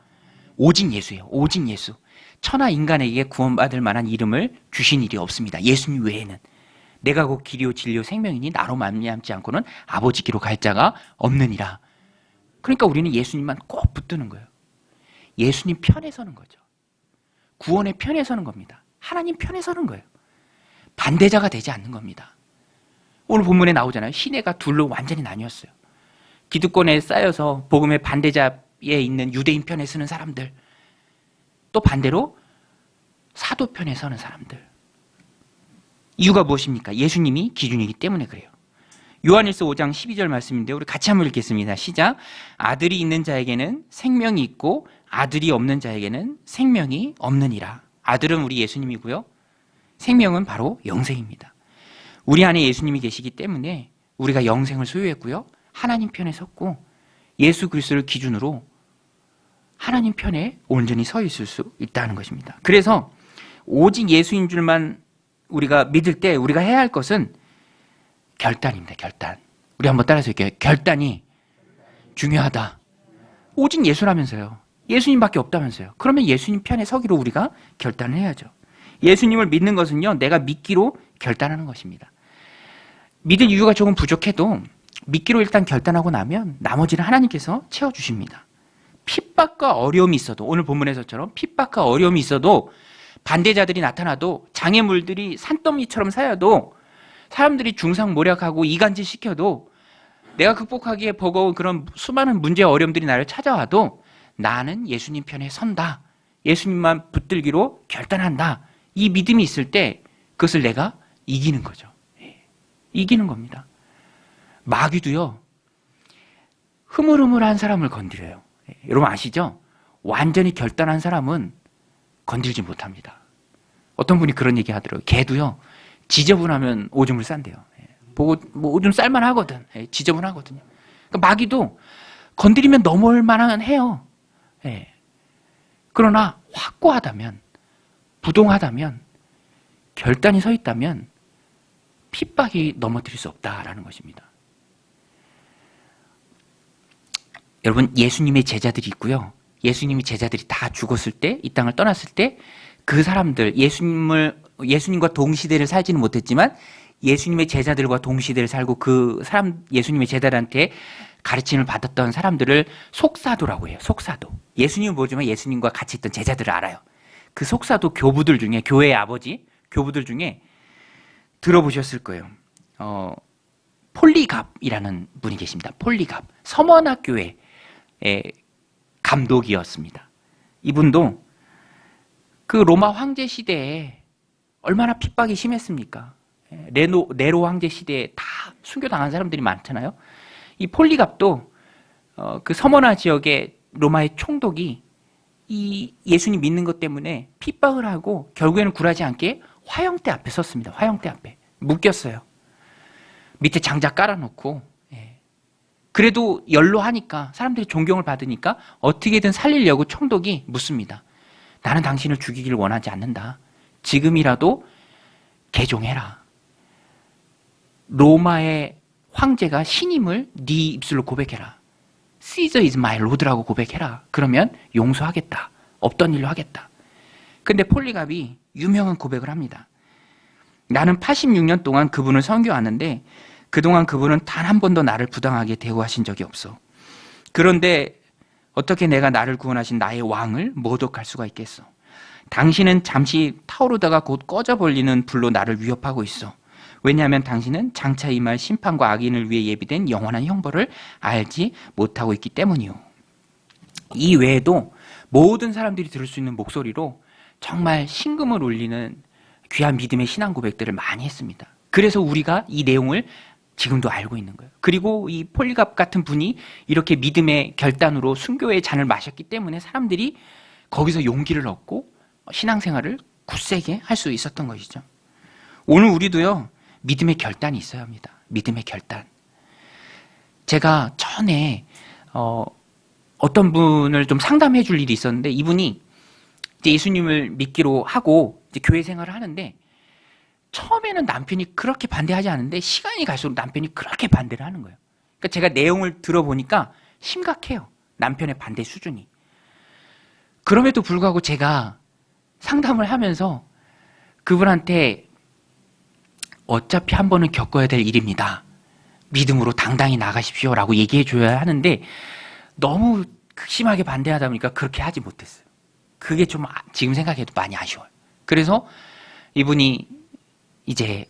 오직 예수예요. 오직 예수. 천하 인간에게 구원받을 만한 이름을 주신 일이 없습니다. 예수님 외에는. 내가 곧 길이요 진리요 생명이니 나로 말미암지 않고는 아버지께로 갈 자가 없느니라. 그러니까 우리는 예수님만 꼭 붙드는 거예요. 예수님 편에 서는 거죠. 구원의 편에 서는 겁니다. 하나님 편에 서는 거예요. 반대자가 되지 않는 겁니다. 오늘 본문에 나오잖아요. 시내가 둘로 완전히 나뉘었어요. 기득권에 쌓여서 복음의 반대자에 있는 유대인 편에 서는 사람들, 또 반대로 사도 편에 서는 사람들. 이유가 무엇입니까? 예수님이 기준이기 때문에 그래요. 요한일서 5장 12절 말씀인데 우리 같이 한번 읽겠습니다. 시작. 아들이 있는 자에게는 생명이 있고 아들이 없는 자에게는 생명이 없느니라. 아들은 우리 예수님이고요. 생명은 바로 영생입니다. 우리 안에 예수님이 계시기 때문에 우리가 영생을 소유했고요. 하나님 편에 섰고 예수 그리스도를 기준으로 하나님 편에 온전히 서 있을 수 있다는 것입니다. 그래서 오직 예수인 줄만 우리가 믿을 때 우리가 해야 할 것은 결단입니다. 결단. 우리 한번 따라서 할게요. 결단이 중요하다. 오직 예수라면서요. 예수님밖에 없다면서요. 그러면 예수님 편에 서기로 우리가 결단을 해야죠. 예수님을 믿는 것은요, 내가 믿기로 결단하는 것입니다. 믿을 이유가 조금 부족해도 믿기로 일단 결단하고 나면 나머지는 하나님께서 채워주십니다. 핍박과 어려움이 있어도, 오늘 본문에서처럼 핍박과 어려움이 있어도, 반대자들이 나타나도, 장애물들이 산더미처럼 쌓여도, 사람들이 중상모략하고 이간질 시켜도, 내가 극복하기에 버거운 그런 수많은 문제와 어려움들이 나를 찾아와도 나는 예수님 편에 선다. 예수님만 붙들기로 결단한다. 이 믿음이 있을 때 그것을 내가 이기는 거죠. 이기는 겁니다. 마귀도요, 흐물흐물한 사람을 건드려요. 여러분 아시죠? 완전히 결단한 사람은 건들지 못합니다. 어떤 분이 그런 얘기 하더라고요. 개도요, 지저분하면 오줌을 싼대요. 보고 뭐 오줌 쌀만 하거든. 지저분하거든요. 그러니까 마귀도 건드리면 넘어올 만한 해요. 그러나 확고하다면, 부동하다면, 결단이 서 있다면 핍박이 넘어뜨릴 수 없다라는 것입니다. 여러분, 예수님의 제자들이 있고요. 예수님의 제자들이 다 죽었을 때, 이 땅을 떠났을 때 그 사람들, 예수님과 동시대를 살지는 못했지만 예수님의 제자들과 동시대를 살고 그 사람, 예수님의 제자들한테 가르침을 받았던 사람들을 속사도라고 해요. 속사도. 예수님은 모르지만 예수님과 같이 있던 제자들을 알아요. 그 속사도 교부들 중에, 교회의 아버지 교부들 중에 들어보셨을 거예요. 폴리갑이라는 분이 계십니다. 폴리갑. 서머나 교회의 감독이었습니다. 이분도 그 로마 황제 시대에 얼마나 핍박이 심했습니까? 네로 황제 시대에 다 순교당한 사람들이 많잖아요. 이 폴리갑도 그 서머나 지역의 로마의 총독이 이 예수님 믿는 것 때문에 핍박을 하고 결국에는 굴하지 않게 화형대 앞에 섰습니다. 화형대 앞에 묶였어요. 밑에 장작 깔아놓고. 그래도 연로하니까 사람들이 존경을 받으니까 어떻게든 살리려고 총독이 묻습니다. 나는 당신을 죽이기를 원하지 않는다. 지금이라도 개종해라. 로마의 황제가 신임을 네 입술로 고백해라. Caesar is my lord라고 고백해라. 그러면 용서하겠다. 없던 일로 하겠다. 근데 폴리갑이 유명한 고백을 합니다. 나는 86년 동안 그분을 섬겨왔는데 그동안 그분은 단 한 번도 나를 부당하게 대우하신 적이 없어. 그런데 어떻게 내가 나를 구원하신 나의 왕을 모독할 수가 있겠어. 당신은 잠시 타오르다가 곧 꺼져버리는 불로 나를 위협하고 있어. 왜냐하면 당신은 장차 임할 심판과 악인을 위해 예비된 영원한 형벌을 알지 못하고 있기 때문이요. 이 외에도 모든 사람들이 들을 수 있는 목소리로 정말 신금을 울리는 귀한 믿음의 신앙 고백들을 많이 했습니다. 그래서 우리가 이 내용을 지금도 알고 있는 거예요. 그리고 이 폴리갑 같은 분이 이렇게 믿음의 결단으로 순교의 잔을 마셨기 때문에 사람들이 거기서 용기를 얻고 신앙생활을 굳세게 할 수 있었던 것이죠. 오늘 우리도요, 믿음의 결단이 있어야 합니다. 믿음의 결단. 제가 전에 어떤 분을 좀 상담해 줄 일이 있었는데 이분이 이제 예수님을 믿기로 하고 이제 교회 생활을 하는데 처음에는 남편이 그렇게 반대하지 않은데 시간이 갈수록 남편이 그렇게 반대를 하는 거예요. 그러니까 제가 내용을 들어보니까 심각해요. 남편의 반대 수준이. 그럼에도 불구하고 제가 상담을 하면서 그분한테 어차피 한 번은 겪어야 될 일입니다. 믿음으로 당당히 나가십시오 라고 얘기해 줘야 하는데 너무 극심하게 반대하다 보니까 그렇게 하지 못했어요. 그게 좀 지금 생각해도 많이 아쉬워요. 그래서 이분이 이제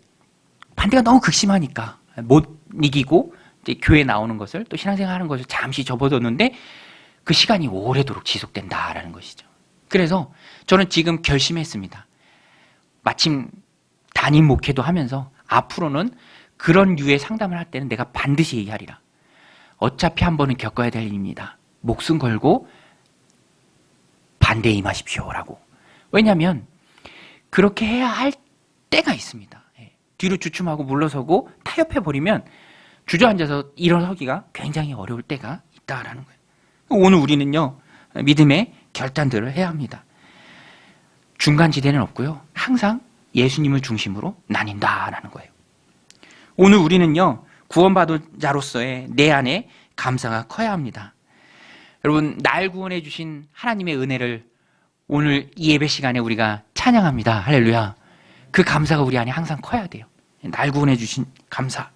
반대가 너무 극심하니까 못 이기고 이제 교회 나오는 것을 또 신앙생활 하는 것을 잠시 접어뒀는데 그 시간이 오래도록 지속된다라는 것이죠. 그래서 저는 지금 결심했습니다. 마침 담임 목회도 하면서 앞으로는 그런 류의 상담을 할 때는 내가 반드시 얘기하리라. 어차피 한 번은 겪어야 될 일입니다. 목숨 걸고 반대에 임하십시오라고. 왜냐하면 그렇게 해야 할 때가 있습니다. 뒤로 주춤하고 물러서고 타협해버리면 주저앉아서 일어서기가 굉장히 어려울 때가 있다라는 거예요. 오늘 우리는요, 믿음의 결단들을 해야 합니다. 중간지대는 없고요. 항상 예수님을 중심으로 나뉜다라는 거예요. 오늘 우리는요, 구원받은 자로서의 내 안에 감사가 커야 합니다. 여러분, 날 구원해 주신 하나님의 은혜를 오늘 이 예배 시간에 우리가 찬양합니다. 할렐루야. 그 감사가 우리 안에 항상 커야 돼요. 날 구원해 주신 감사.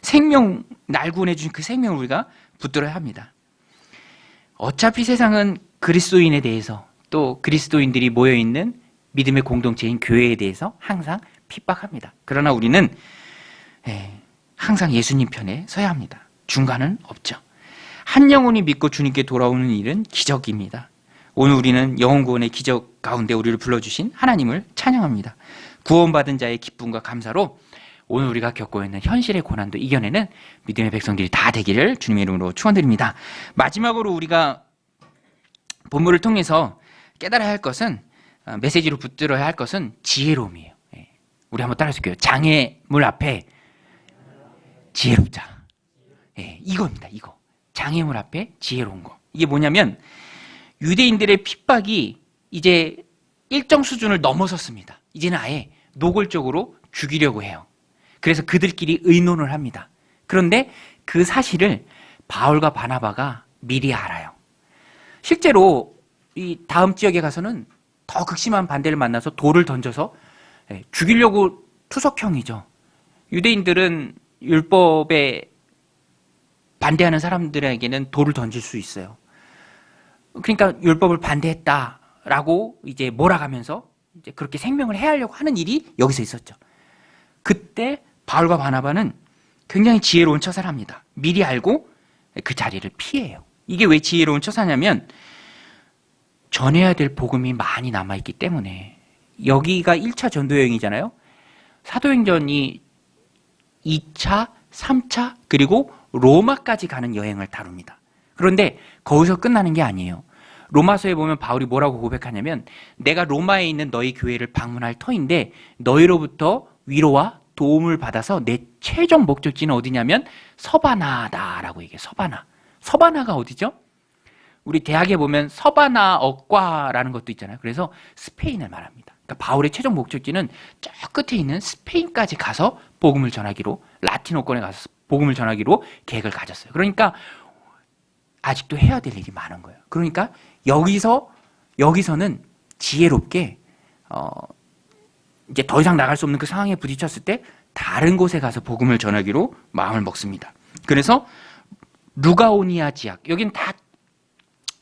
생명, 날 구원해 주신 그 생명을 우리가 붙들어야 합니다. 어차피 세상은 그리스도인에 대해서 또 그리스도인들이 모여있는 믿음의 공동체인 교회에 대해서 항상 핍박합니다. 그러나 우리는 항상 예수님 편에 서야 합니다. 중간은 없죠. 한 영혼이 믿고 주님께 돌아오는 일은 기적입니다. 오늘 우리는 영혼 구원의 기적 가운데 우리를 불러주신 하나님을 찬양합니다. 구원받은 자의 기쁨과 감사로 오늘 우리가 겪고 있는 현실의 고난도 이겨내는 믿음의 백성들이 다 되기를 주님의 이름으로 축원드립니다. 마지막으로 우리가 본문을 통해서 깨달아야 할 것은, 메시지로 붙들어야 할 것은 지혜로움이에요. 우리 한번 따라해볼게요. 장애물 앞에 지혜롭자. 이겁니다. 이거. 장애물 앞에 지혜로운 거. 이게 뭐냐면 유대인들의 핍박이 이제 일정 수준을 넘어섰습니다. 이제는 아예 노골적으로 죽이려고 해요. 그래서 그들끼리 의논을 합니다. 그런데 그 사실을 바울과 바나바가 미리 알아요. 실제로 이 다음 지역에 가서는 더 극심한 반대를 만나서 돌을 던져서 죽이려고 투석형이죠. 유대인들은 율법에 반대하는 사람들에게는 돌을 던질 수 있어요. 그러니까 율법을 반대했다라고 이제 몰아가면서 이제 그렇게 생명을 해하려고 하는 일이 여기서 있었죠. 그때 바울과 바나바는 굉장히 지혜로운 처사를 합니다. 미리 알고 그 자리를 피해요. 이게 왜 지혜로운 처사냐면 전해야 될 복음이 많이 남아있기 때문에. 여기가 1차 전도 여행이잖아요. 사도행전이 2차, 3차 그리고 로마까지 가는 여행을 다룹니다. 그런데 거기서 끝나는 게 아니에요. 로마서에 보면 바울이 뭐라고 고백하냐면 내가 로마에 있는 너희 교회를 방문할 터인데 너희로부터 위로와 도움을 받아서 내 최종 목적지는 어디냐면 서바나다라고 얘기해요. 서바나. 서바나가 어디죠? 우리 대학에 보면 서바나 어과라는 것도 있잖아요. 그래서 스페인을 말합니다. 그러니까 바울의 최종 목적지는 저 끝에 있는 스페인까지 가서 복음을 전하기로, 라틴어권에 가서 복음을 전하기로 계획을 가졌어요. 그러니까 아직도 해야 될 일이 많은 거예요. 그러니까 여기서는 지혜롭게 이제 더 이상 나갈 수 없는 그 상황에 부딪혔을 때 다른 곳에 가서 복음을 전하기로 마음을 먹습니다. 그래서 루가오니아 지역, 여긴 다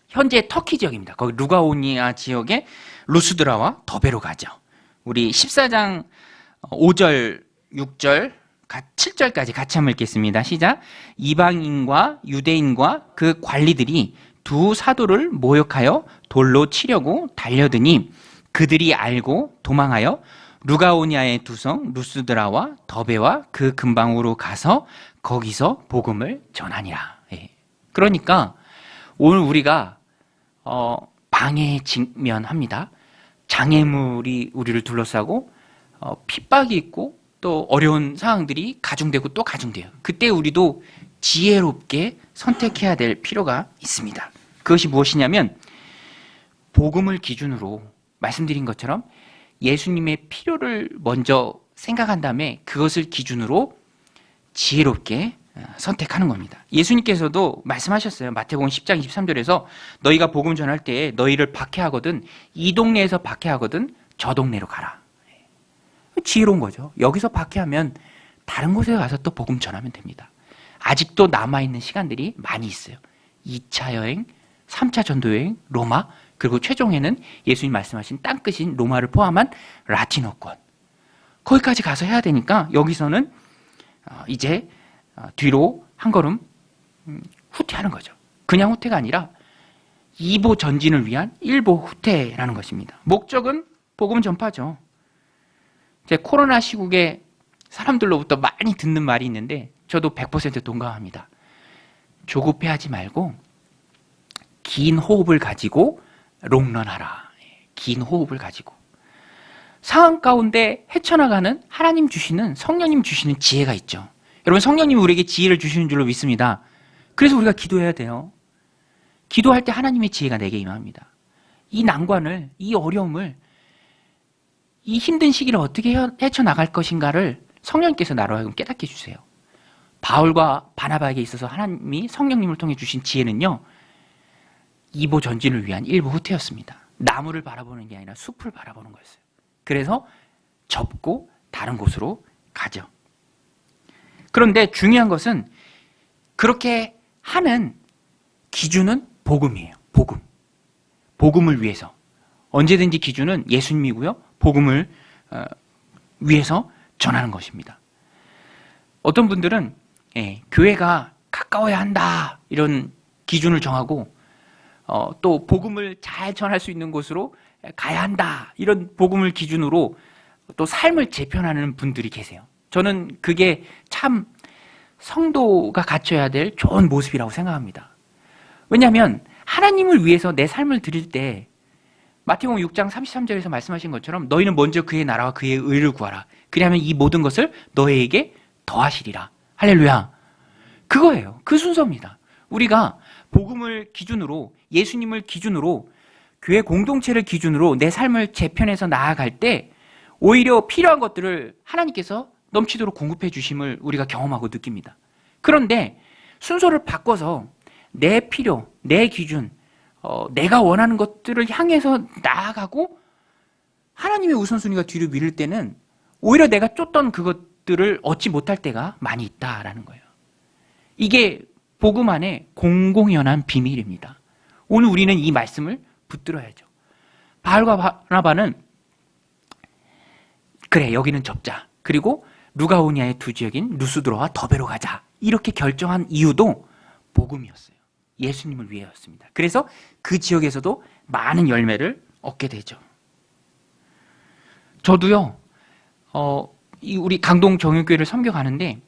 현재 터키 지역입니다. 거기 루가오니아 지역에 루스드라와 더베로 가죠. 우리 14장 5절, 6절, 7절까지 같이 한번 읽겠습니다. 시작. 이방인과 유대인과 그 관리들이 두 사도를 모욕하여 돌로 치려고 달려드니 그들이 알고 도망하여 루가오니아의 두 성 루스드라와 더베와 그 근방으로 가서 거기서 복음을 전하니라. 그러니까 오늘 우리가 방해에 직면합니다. 장애물이 우리를 둘러싸고 핍박이 있고 또 어려운 상황들이 가중되고 또 가중돼요. 그때 우리도 지혜롭게 선택해야 될 필요가 있습니다. 그것이 무엇이냐면 복음을 기준으로 말씀드린 것처럼 예수님의 필요를 먼저 생각한 다음에 그것을 기준으로 지혜롭게 선택하는 겁니다. 예수님께서도 말씀하셨어요. 마태복음 10장 23절에서 너희가 복음 전할 때 너희를 박해하거든 이 동네에서 박해하거든 저 동네로 가라. 지혜로운 거죠. 여기서 박해하면 다른 곳에 가서 또 복음 전하면 됩니다. 아직도 남아있는 시간들이 많이 있어요. 2차 여행, 3차 전도 여행, 로마, 그리고 최종에는 예수님 말씀하신 땅끝인 로마를 포함한 라틴어권. 거기까지 가서 해야 되니까 여기서는 이제 뒤로 한 걸음 후퇴하는 거죠. 그냥 후퇴가 아니라 2보 전진을 위한 1보 후퇴라는 것입니다. 목적은 복음 전파죠. 제 코로나 시국에 사람들로부터 많이 듣는 말이 있는데 저도 100% 동감합니다. 조급해하지 말고 긴 호흡을 가지고 롱런하라. 긴 호흡을 가지고 상황 가운데 헤쳐나가는 하나님 주시는 성령님 주시는 지혜가 있죠. 여러분 성령님이 우리에게 지혜를 주시는 줄로 믿습니다. 그래서 우리가 기도해야 돼요. 기도할 때 하나님의 지혜가 내게 임합니다. 이 난관을, 이 어려움을, 이 힘든 시기를 어떻게 헤쳐나갈 것인가를 성령님께서 나로 하여금 깨닫게 해주세요. 바울과 바나바에게 있어서 하나님이 성령님을 통해 주신 지혜는요 2보 전진을 위한 1보 후퇴였습니다. 나무를 바라보는 게 아니라 숲을 바라보는 거였어요. 그래서 접고 다른 곳으로 가죠. 그런데 중요한 것은 그렇게 하는 기준은 복음이에요. 복음. 복음을 위해서. 언제든지 기준은 예수님이고요. 복음을 위해서 전하는 것입니다. 어떤 분들은 교회가 가까워야 한다 이런 기준을 정하고 또 복음을 잘 전할 수 있는 곳으로 가야 한다 이런 복음을 기준으로 또 삶을 재편하는 분들이 계세요. 저는 그게 참 성도가 갖춰야 될 좋은 모습이라고 생각합니다. 왜냐하면 하나님을 위해서 내 삶을 드릴 때 마태복음 6장 33절에서 말씀하신 것처럼 너희는 먼저 그의 나라와 그의 의를 구하라. 그리하면 이 모든 것을 너희에게 더하시리라. 할렐루야. 그거예요. 그 순서입니다. 우리가 복음을 기준으로 예수님을 기준으로 교회 공동체를 기준으로 내 삶을 재편해서 나아갈 때 오히려 필요한 것들을 하나님께서 넘치도록 공급해 주심을 우리가 경험하고 느낍니다. 그런데 순서를 바꿔서 내 필요, 내 기준, 내가 원하는 것들을 향해서 나아가고 하나님의 우선순위가 뒤로 밀릴 때는 오히려 내가 쫓던 그것들을 얻지 못할 때가 많이 있다라는 거예요. 이게 복음 안에 공공연한 비밀입니다. 오늘 우리는 이 말씀을 붙들어야죠. 바울과 바나바는 그래, 여기는 접자. 그리고 루가오니아의 두 지역인 루스드로와 더베로 가자. 이렇게 결정한 이유도 복음이었어요. 예수님을 위해였습니다. 그래서 그 지역에서도 많은 열매를 얻게 되죠. 저도요, 우리 강동 정육교회를 섬겨가는데,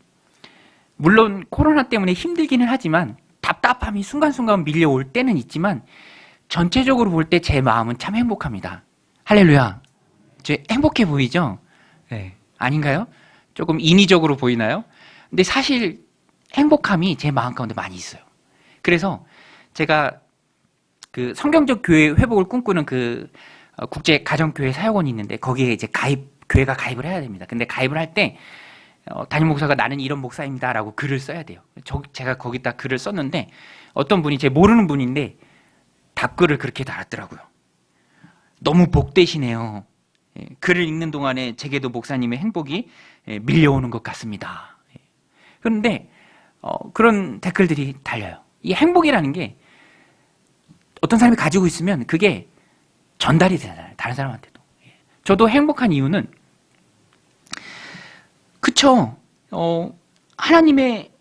물론 코로나 때문에 힘들기는 하지만 답답함이 순간순간 밀려올 때는 있지만 전체적으로 볼 때 제 마음은 참 행복합니다. 할렐루야. 저 행복해 보이죠? 네. 아닌가요? 조금 인위적으로 보이나요? 근데 사실 행복함이 제 마음 가운데 많이 있어요. 그래서 제가 그 성경적 교회 회복을 꿈꾸는 그 국제 가정교회 사역원이 있는데 거기에 이제 교회가 가입을 해야 됩니다. 근데 가입을 할 때 담임 목사가 나는 이런 목사입니다라고 글을 써야 돼요. 제가 거기다 글을 썼는데 어떤 분이 제 모르는 분인데 답글을 그렇게 달았더라고요. 너무 복되시네요. 글을 읽는 동안에 제게도 목사님의 행복이 밀려오는 것 같습니다. 그런데 그런 댓글들이 달려요. 이 행복이라는 게 어떤 사람이 가지고 있으면 그게 전달이 되잖아요. 다른 사람한테도. 저도 행복한 이유는 그쵸. 하나님의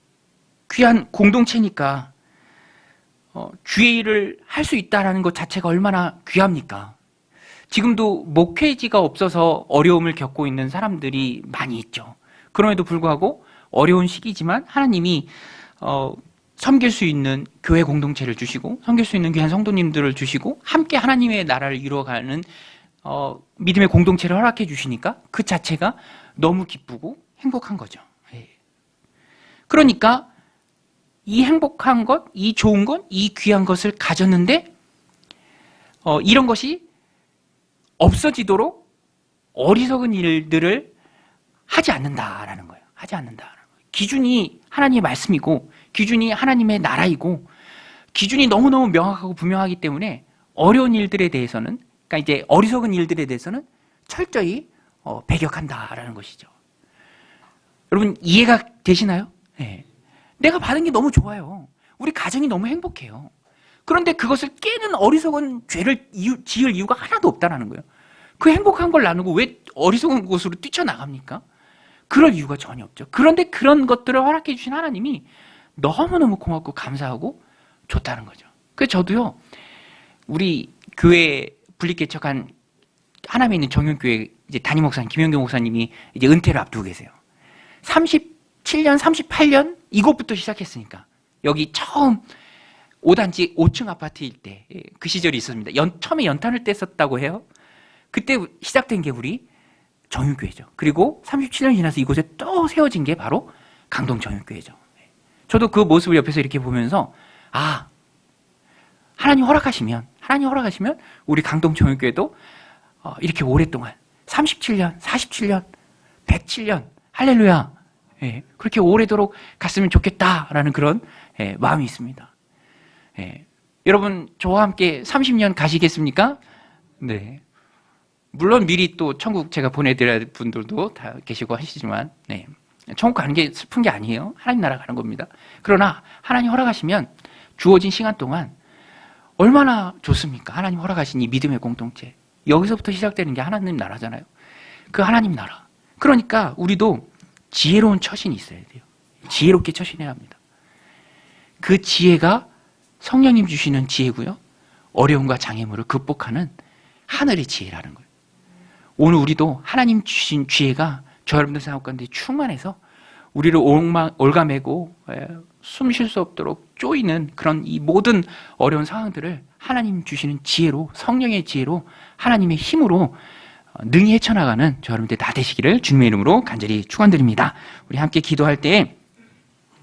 귀한 공동체니까 주의 일을 할 수 있다는 것 자체가 얼마나 귀합니까? 지금도 목회지가 없어서 어려움을 겪고 있는 사람들이 많이 있죠. 그럼에도 불구하고 어려운 시기지만 하나님이 섬길 수 있는 교회 공동체를 주시고 섬길 수 있는 귀한 성도님들을 주시고 함께 하나님의 나라를 이루어가는 믿음의 공동체를 허락해 주시니까 그 자체가 너무 기쁘고 행복한 거죠. 그러니까 이 행복한 것, 이 좋은 것, 이 귀한 것을 가졌는데 이런 것이 없어지도록 어리석은 일들을 하지 않는다라는 거예요. 하지 않는다라는 거예요. 기준이 하나님의 말씀이고 기준이 하나님의 나라이고 기준이 너무너무 명확하고 분명하기 때문에 어려운 일들에 대해서는 그러니까 이제 어리석은 일들에 대해서는 철저히 배격한다라는 것이죠. 여러분 이해가 되시나요? 네. 내가 받은 게 너무 좋아요. 우리 가정이 너무 행복해요. 그런데 그것을 깨는 어리석은 죄를 지을 이유가 하나도 없다라는 거예요. 그 행복한 걸 나누고 왜 어리석은 곳으로 뛰쳐나갑니까? 그럴 이유가 전혀 없죠. 그런데 그런 것들을 허락해 주신 하나님이 너무너무 고맙고 감사하고 좋다는 거죠. 그래서 저도요, 우리 교회 분립개척한 하남에 있는 정윤교회 이제 담임 목사님 김영경 목사님이 이제 은퇴를 앞두고 계세요. 37년, 38년 이곳부터 시작했으니까 여기 처음 5단지 5층 아파트일 때 그 시절이 있었습니다. 처음에 연탄을 뗐었다고 해요. 그때 시작된 게 우리 정윤교회죠. 그리고 37년이 지나서 이곳에 또 세워진 게 바로 강동 정윤교회죠. 저도 그 모습을 옆에서 이렇게 보면서 하나님 허락하시면 우리 강동 정윤교회도 이렇게 오랫동안 37년, 47년, 107년 할렐루야 그렇게 오래도록 갔으면 좋겠다라는 그런 마음이 있습니다. 여러분 저와 함께 30년 가시겠습니까? 네. 물론 미리 또 천국 제가 보내드려야 될 분들도 다 계시고 하시지만 천국 가는 게 슬픈 게 아니에요. 하나님 나라 가는 겁니다. 그러나 하나님 허락하시면 주어진 시간 동안 얼마나 좋습니까? 하나님 허락하신 이 믿음의 공동체. 여기서부터 시작되는 게 하나님 나라잖아요. 그 하나님 나라. 그러니까 우리도 지혜로운 처신이 있어야 돼요. 지혜롭게 처신해야 합니다. 그 지혜가 성령님 주시는 지혜고요. 어려움과 장애물을 극복하는 하늘의 지혜라는 거예요. 오늘 우리도 하나님 주신 지혜가 저 여러분들 생각 가운데 충만해서 우리를 올가매고 숨 쉴 수 없도록 쪼이는 그런 이 모든 어려운 상황들을 하나님 주시는 지혜로 성령의 지혜로 하나님의 힘으로 능히 헤쳐나가는 저 여러분들 다 되시기를 주님의 이름으로 간절히 축원드립니다. 우리 함께 기도할 때